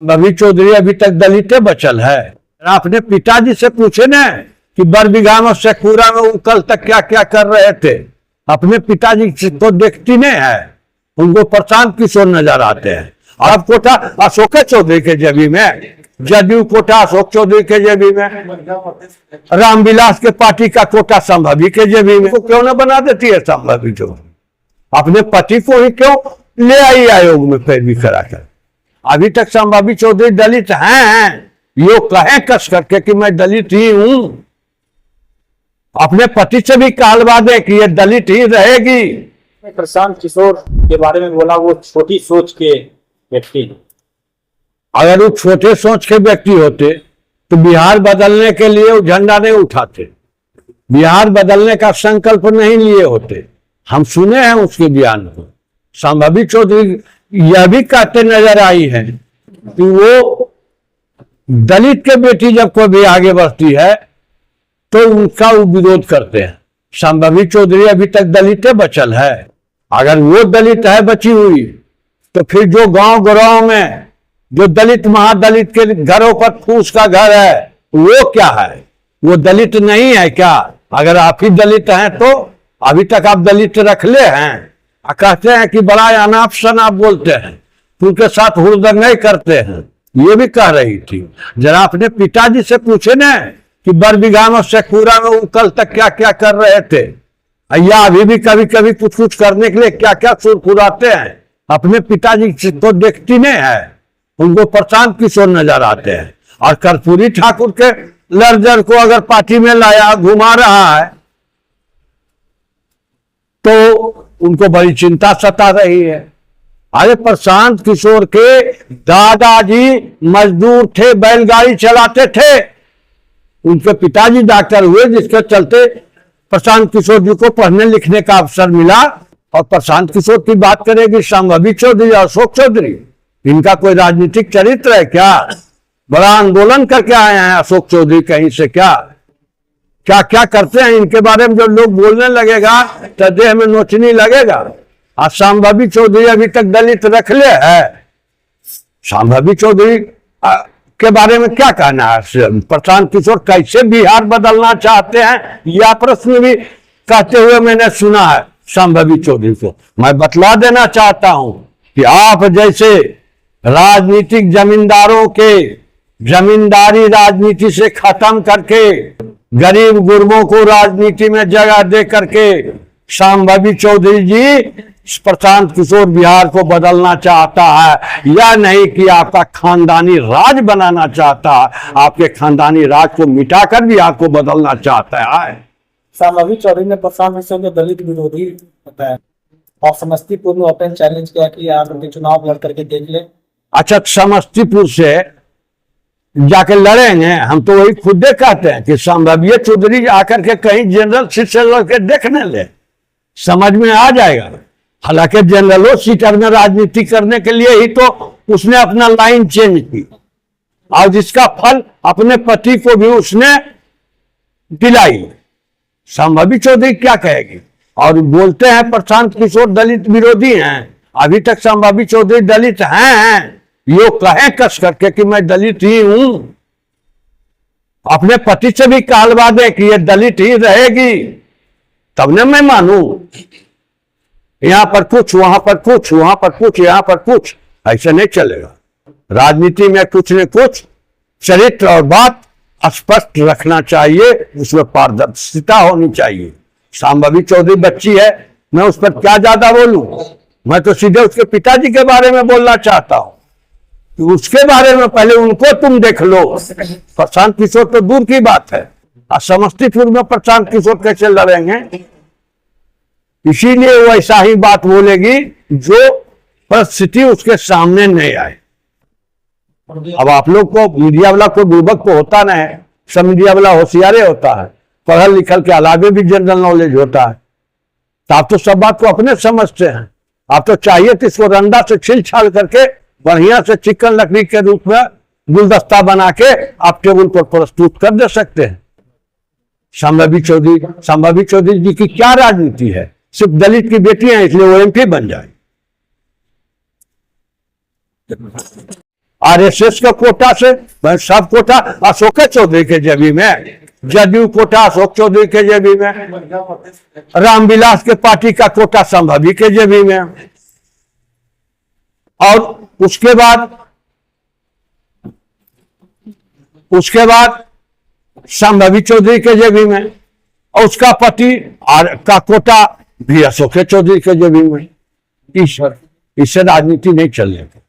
रवि चौधरी अभी तक दलित बचल है। आपने पिताजी से पूछे ना कि बरबीघा में शेखपुरा में वो कल तक क्या क्या कर रहे थे। अपने पिताजी तो देखती नहीं है, उनको प्रशांत किशोर नजर आते हैं। अब कोटा अशोक चौधरी के जेबी में, जदयू कोटा अशोक चौधरी के जेबी में, रामविलास के पार्टी का कोटा संभवी के जेबी में। क्यों ना बना देती है संभवी जो अपने पति को ही क्यों ले आई आयोग में पैरवी कराकर। अभी तक संभवी चौधरी दलित हैं, यो कहे कस करके कि मैं दलित ही हूं। अपने पति से भी कहलवा दे कि ये दलित ही रहेगी। प्रशांत किशोर के बारे में बोला वो छोटी सोच के व्यक्ति। अगर वो छोटे सोच के व्यक्ति होते तो बिहार बदलने के लिए वो झंडा नहीं उठाते, बिहार बदलने का संकल्प नहीं लिए होते। हम सुने हैं उसके बयान को। संभवी चौधरी यह भी कहते नजर आई है कि वो दलित के बेटी जब कोई भी आगे बढ़ती है तो उनका वो विरोध करते हैं। संभवी चौधरी अभी तक दलित बचल है। अगर वो दलित है बची हुई तो फिर जो गांव गांव में जो दलित महादलित के घरों पर फूस का घर है वो क्या है? वो दलित नहीं है क्या? अगर आप ही दलित हैं तो अभी तक आप दलित रख ले हैं। कहते हैं कि बड़ा अनाप शनाप बोलते हैं, उनके साथ हुड़दंग नहीं करते हैं, ये भी कह रही थी। जरा अपने पिताजी से पूछे ना कि बरबीघा में शेखपुरा में वो कल तक क्या क्या कर रहे थे, या अभी भी कभी कभी कुछ कुछ करने के लिए क्या क्या सुरफुराते हैं। अपने पिताजी तो देखती नहीं है, उनको प्रशांत किशोर नजर आते हैं। और कर्पूरी ठाकुर के लर्जर को अगर पार्टी में लाया घुमा रहा है तो उनको बड़ी चिंता सता रही है। अरे प्रशांत किशोर के दादाजी मजदूर थे, बैलगाड़ी चलाते थे, उनके पिताजी डॉक्टर हुए, जिसके चलते प्रशांत किशोर जी को पढ़ने लिखने का अवसर मिला। और प्रशांत किशोर की बात करेगी संभवी चौधरी और अशोक चौधरी, इनका कोई राजनीतिक चरित्र है क्या? बड़ा आंदोलन करके आए हैं अशोक चौधरी कहीं से क्या क्या क्या करते हैं इनके बारे में जो लोग बोलने लगेगा तो देह में नोचनी लगेगा। और संभवी चौधरी अभी तक दलित रख ले है। संभवी चौधरी के बारे में क्या कहना है? प्रशांत किशोर कैसे बिहार बदलना चाहते हैं यह प्रश्न भी कहते हुए मैंने सुना है संभवी चौधरी को। मैं बतला देना चाहता हूं कि आप जैसे राजनीतिक जमींदारों के जमींदारी राजनीति से खत्म करके गरीब गुरबों को राजनीति में जगह दे करके संभवी चौधरी जी प्रशांत किशोर बिहार को बदलना चाहता है, या नहीं कि आपका खानदानी राज बनाना चाहता है, आपके खानदानी राज को मिटाकर बिहार को बदलना चाहता है। संभवी चौधरी ने प्रशांत किशोर को दलित विरोधी बताया और समस्तीपुर में ओपन चैलेंज किया कि आप उनके चुनाव लड़ करके देख ले। अच्छा, समस्तीपुर से जाके लड़ेंगे? हम तो वही खुद कहते हैं कि संभवी चौधरी आकर के कहीं जनरल सीट से लड़ के देखने ले, समझ में आ जाएगा। हालांकि जनरलों सीटर में राजनीति करने के लिए ही तो उसने अपना लाइन चेंज की और जिसका फल अपने पति को भी उसने दिलाई। संभवी चौधरी क्या कहेगी? और बोलते हैं प्रशांत किशोर दलित विरोधी हैं। अभी तक संभवी चौधरी दलित हैं, यो कहे कस करके कि मैं दलित ही हूं। अपने पति से भी कहलवा दे कि ये दलित ही रहेगी, तब न मैं मानू। यहां पर कुछ, वहां पर कुछ, वहां पर कुछ, यहां पर कुछ, ऐसे नहीं चलेगा। राजनीति में कुछ न कुछ चरित्र और बात स्पष्ट रखना चाहिए, उसमें पारदर्शिता होनी चाहिए। संभवी चौधरी बच्ची है, मैं उस पर क्या ज्यादा बोलूं? मैं तो सीधे उसके पिताजी के बारे में बोलना चाहता हूं कि उसके बारे में पहले उनको तुम देख लो। प्रशांत किशोर तो दूर की बात है, और समस्तीपुर में प्रशांत किशोर कैसे लड़ेंगे? इसीलिए वो ऐसा ही बात बोलेगी जो परिस्थिति उसके सामने नहीं आए। अब आप लोग को मीडिया वाला को बुर्बक तो होता नहीं है, सब मीडिया वाला होशियारे होता है, पढ़ल लिखल के अलावे भी जनरल नॉलेज होता है। तो आप तो सब बात को अपने समझते हैं। आप तो चाहिए तो इसको रंडा से छिल छाल करके बढ़िया से चिकन लकड़ी के रूप में गुलदस्ता बना के आप टेबल पर प्रस्तुत कर दे सकते हैं। संभवी चौधरी जी की क्या राजनीति है? सिर्फ दलित की बेटी है इसलिए वो MP बन जाए। आरएसएस का कोटा से, मैं सब कोटा अशोक चौधरी के जेबी में, जदयू कोटा अशोक चौधरी के जेबी में, रामविलास के पार्टी का कोटा संभवी के जेबी में, और उसके बाद संभवी चौधरी के जेबी में, और उसका पति का कोटा भी अशोक चौधरी के जेबी में। इससे राजनीति नहीं चलेगी।